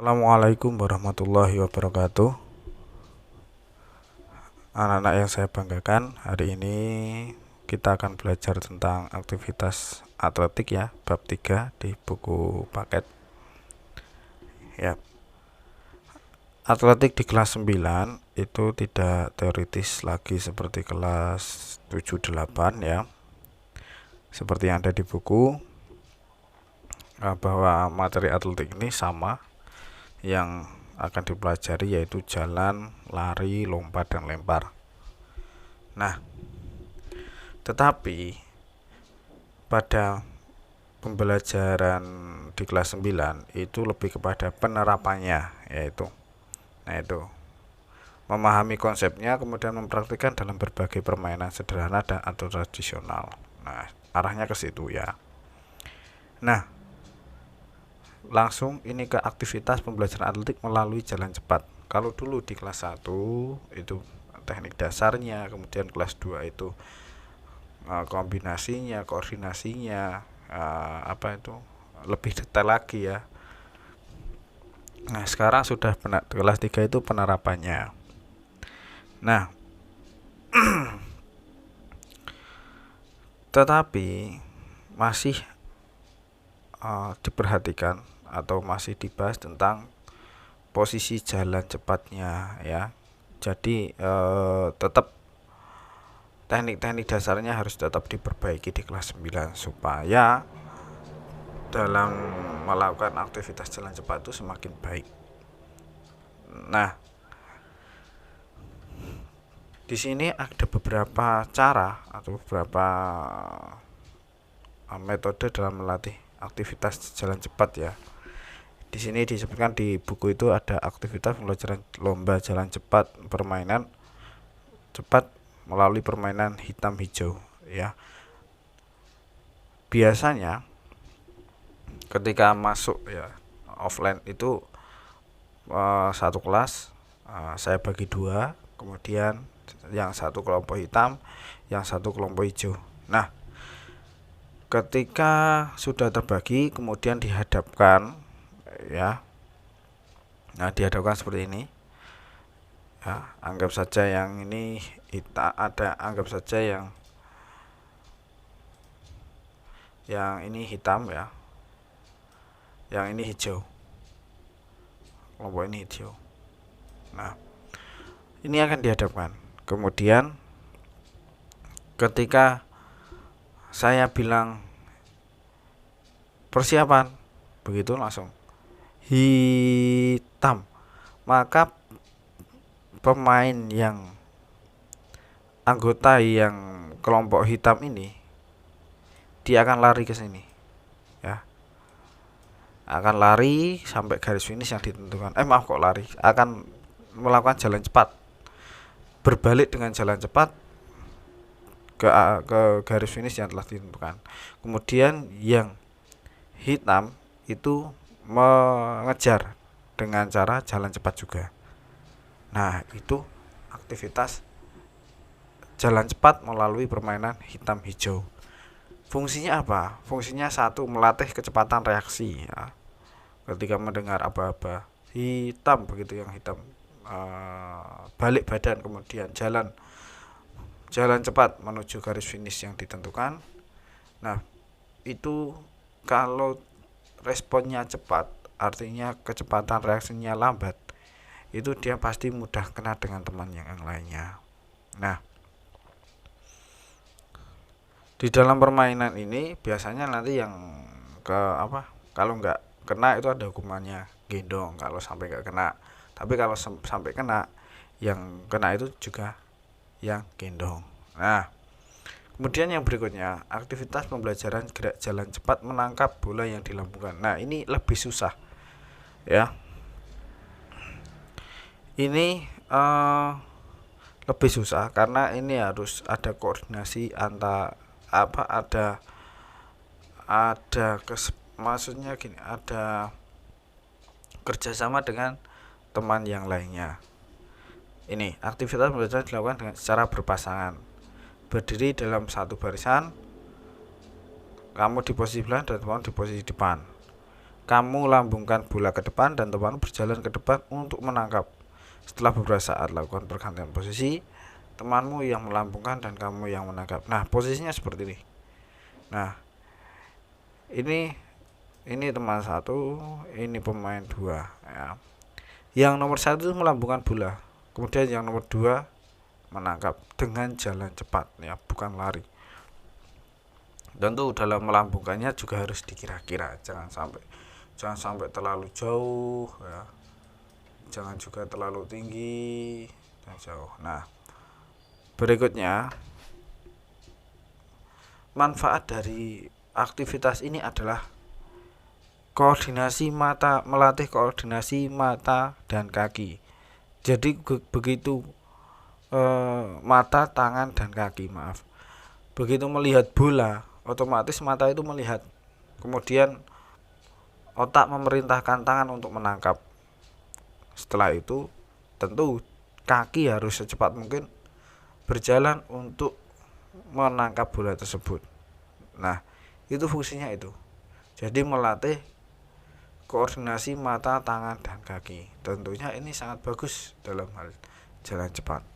Assalamualaikum warahmatullahi wabarakatuh. Anak-anak yang saya banggakan, hari ini kita akan belajar tentang aktivitas atletik ya, bab 3 di buku paket. Ya. Atletik di kelas 9 itu tidak teoritis lagi seperti kelas 7-8 ya. Seperti yang ada di buku, bahwa materi atletik ini sama, yang akan dipelajari yaitu jalan, lari, lompat, dan lempar. Nah, tetapi pada pembelajaran di kelas 9 itu lebih kepada penerapannya, yaitu memahami konsepnya kemudian mempraktikkan dalam berbagai permainan sederhana dan atau tradisional. Nah, arahnya ke situ ya. Nah, langsung ini ke aktivitas pembelajaran atletik melalui jalan cepat. Kalau dulu di kelas 1 itu teknik dasarnya, kemudian kelas 2 itu kombinasinya, koordinasinya, lebih detail lagi ya. Nah, sekarang sudah kelas 3 itu penerapannya. Nah, tetapi masih diperhatikan atau masih dibahas tentang posisi jalan cepatnya ya. Jadi tetap teknik-teknik dasarnya harus tetap diperbaiki di kelas 9 supaya dalam melakukan aktivitas jalan cepat itu semakin baik. Nah, di sini ada beberapa cara atau beberapa metode dalam melatih aktivitas jalan cepat ya. Di sini disebutkan di buku itu ada aktivitas pembelajaran lomba jalan cepat, permainan cepat melalui permainan hitam hijau ya. Biasanya ketika masuk ya offline itu satu kelas saya bagi dua, kemudian yang satu kelompok hitam, yang satu kelompok hijau. Nah, ketika sudah terbagi kemudian dihadapkan ya. Nah, dihadapkan seperti ini. Ya, anggap saja yang ini anggap saja yang ini hitam ya. Yang ini hijau. Kelompok ini hijau. Nah, ini akan dihadapkan. Kemudian ketika saya bilang persiapan, begitu langsung hitam, maka pemain yang anggota yang kelompok hitam ini dia akan lari ke sini ya, akan lari sampai garis finish yang ditentukan. Akan melakukan jalan cepat, berbalik dengan jalan cepat ke garis finish yang telah ditentukan. Kemudian yang hitam itu mengejar dengan cara jalan cepat juga. Nah, itu aktivitas jalan cepat melalui permainan hitam hijau. Fungsinya apa? Fungsinya satu, melatih kecepatan reaksi ya. Ketika mendengar aba-aba hitam, begitu yang hitam, balik badan kemudian jalan cepat menuju garis finish yang ditentukan. Nah, itu kalau responnya cepat, artinya kecepatan reaksinya lambat, itu dia pasti mudah kena dengan teman yang lainnya. Nah, di dalam permainan ini biasanya nanti yang kalau nggak kena itu ada hukumannya, gendong kalau sampai nggak kena. Tapi kalau sampai kena, yang kena itu juga yang gendong. Nah, kemudian yang berikutnya, aktivitas pembelajaran gerak jalan cepat menangkap bola yang dilambungkan. Nah, ini lebih susah ya. Ini lebih susah karena ini harus ada koordinasi maksudnya gini, ada kerjasama dengan teman yang lainnya. Ini aktivitas pembelajaran dilakukan dengan secara berpasangan, berdiri dalam satu barisan, kamu di posisi belakang dan teman di posisi depan. kamu lambungkan bola ke depan dan temanmu berjalan ke depan untuk menangkap. Setelah beberapa saat lakukan pergantian posisi, temanmu yang melambungkan dan kamu yang menangkap. Nah, posisinya seperti ini. Nah, ini teman satu, ini pemain dua ya. Yang nomor satu melambungkan bola, kemudian yang nomor dua menangkap dengan jalan cepat ya, bukan lari. Tentu dalam melambungkannya juga harus dikira-kira, jangan sampai terlalu jauh ya, jangan juga terlalu tinggi dan jauh. Nah, berikutnya manfaat dari aktivitas ini adalah koordinasi mata, melatih koordinasi mata dan kaki. Jadi begitu mata, tangan dan kaki, begitu melihat bola, otomatis mata itu melihat, kemudian otak memerintahkan tangan untuk menangkap. Setelah itu tentu kaki harus secepat mungkin berjalan untuk menangkap bola tersebut. Nah, itu fungsinya itu. Jadi melatih koordinasi mata, tangan dan kaki. Tentunya ini sangat bagus dalam hal jalan cepat.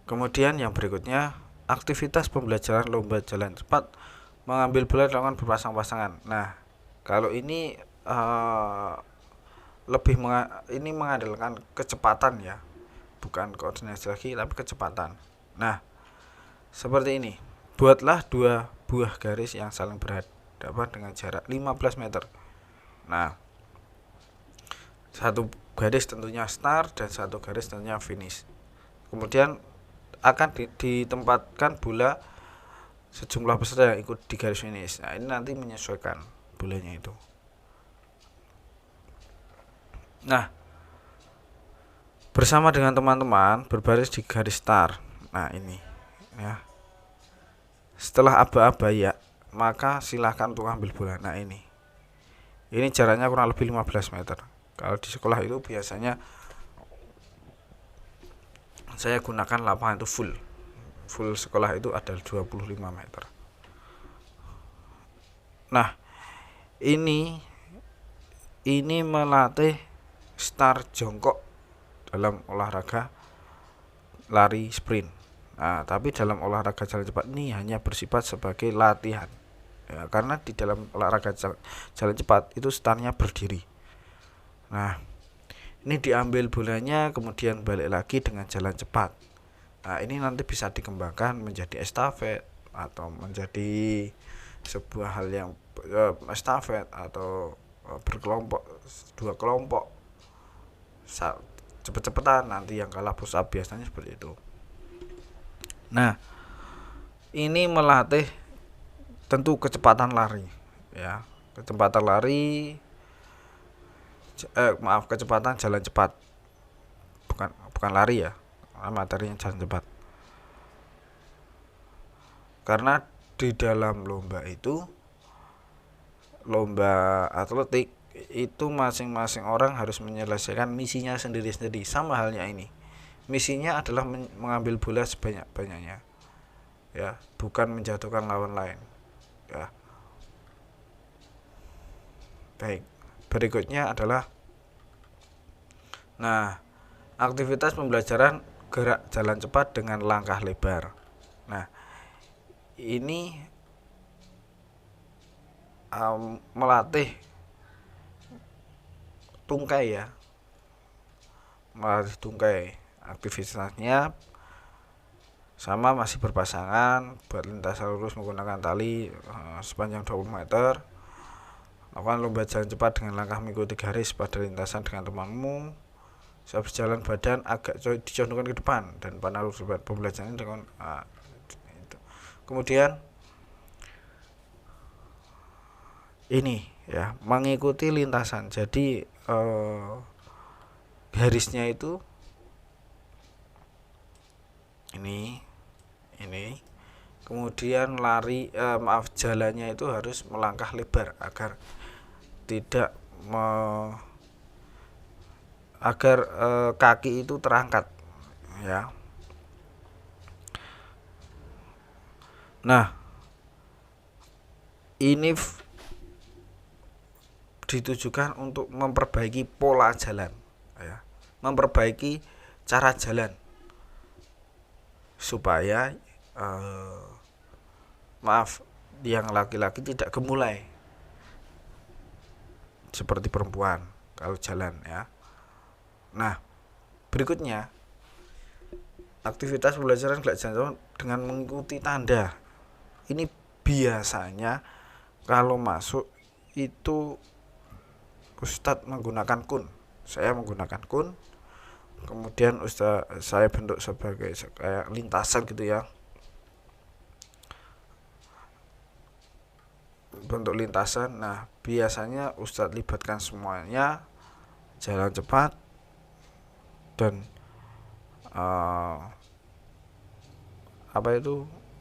Kemudian yang berikutnya, aktivitas pembelajaran lomba jalan cepat mengambil bola dilakukan berpasang-pasangan. Nah, kalau ini ini mengandalkan kecepatan ya, bukan koordinasi lagi tapi kecepatan. Nah, seperti ini. Buatlah dua buah garis yang saling berhadapan dengan jarak 15 meter. Nah, satu garis tentunya start dan satu garis tentunya finish. Kemudian akan ditempatkan bola sejumlah peserta yang ikut di garis finish. Nah, ini nanti menyesuaikan bolanya itu. Nah, bersama dengan teman-teman berbaris di garis start. Nah, ini ya. Setelah aba-aba ya, maka silahkan untuk ambil bola. Nah, ini jaraknya kurang lebih 15 meter. Kalau di sekolah itu biasanya saya gunakan lapangan itu full sekolah itu ada 25 meter. Nah, ini melatih start jongkok dalam olahraga lari sprint. Nah, tapi dalam olahraga jalan cepat ini hanya bersifat sebagai latihan ya, karena di dalam olahraga jalan cepat itu startnya berdiri. Nah, ini diambil bolanya kemudian balik lagi dengan jalan cepat. Nah, ini nanti bisa dikembangkan menjadi estafet atau menjadi sebuah hal yang estafet atau berkelompok, dua kelompok cepet-cepetan, nanti yang kalah push up, biasanya seperti itu. Nah, ini melatih tentu kecepatan lari ya, kecepatan lari kecepatan jalan cepat, bukan lari ya, materinya jalan cepat. Karena di dalam lomba itu, lomba atletik itu masing-masing orang harus menyelesaikan misinya sendiri-sendiri. Sama halnya ini, misinya adalah mengambil bola sebanyak-banyaknya ya, bukan menjatuhkan lawan lain ya. Baik, berikutnya adalah aktivitas pembelajaran gerak jalan cepat dengan langkah lebar. Nah, ini melatih tungkai ya, melatih tungkai. Aktivitasnya sama, masih berpasangan, buat lintasan lurus menggunakan tali sepanjang 20 meter. Lakukan lomba jalan cepat dengan langkah mengikuti garis pada lintasan dengan temanmu. Saat berjalan badan agak dicondongkan ke depan dan panah lurus pembelajaran dengan itu. Kemudian ini ya, mengikuti lintasan. Jadi garisnya itu ini kemudian lari jalannya itu harus melangkah lebar agar tidak kaki itu terangkat ya. Nah, ini ditujukan untuk memperbaiki pola jalan, ya, memperbaiki cara jalan supaya yang laki-laki tidak gemulai seperti perempuan kalau jalan, ya. Nah, berikutnya aktivitas pembelajaran gelak jalan dengan mengikuti tanda. Ini biasanya kalau masuk itu Ustadz menggunakan kun, saya menggunakan kun, kemudian Ustadz saya bentuk sebagai kayak lintasan gitu ya, bentuk lintasan. Nah, biasanya Ustadz libatkan semuanya, jalan cepat dan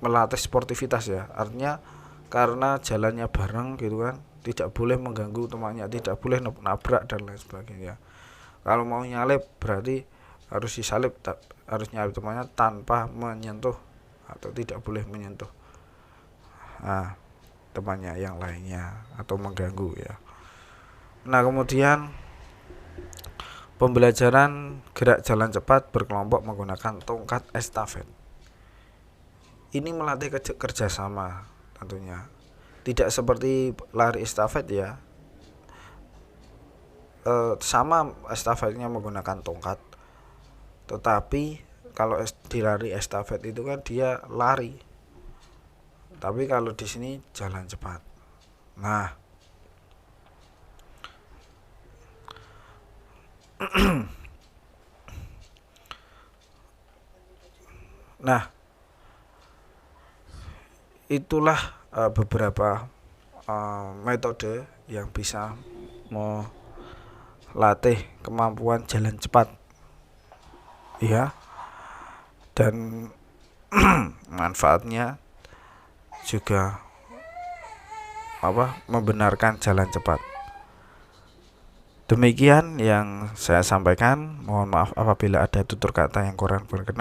melatih sportivitas, ya. Artinya karena jalannya bareng gitu kan, tidak boleh mengganggu temannya, tidak boleh nabrak dan lain sebagainya. Kalau mau nyalip berarti harus disalip, harus nyalip temannya tanpa menyentuh atau tidak boleh menyentuh temannya yang lainnya atau mengganggu, ya. Nah, kemudian pembelajaran gerak jalan cepat berkelompok menggunakan tongkat estafet. Ini melatih kerjasama tentunya. Tidak seperti lari estafet, ya. Sama estafetnya menggunakan tongkat, tetapi kalau di lari estafet itu kan dia lari, tapi kalau di sini jalan cepat. Nah, itulah beberapa metode yang bisa melatih kemampuan jalan cepat, ya, dan manfaatnya juga membenarkan jalan cepat. Demikian yang saya sampaikan. Mohon maaf apabila ada tutur kata yang kurang berkenan.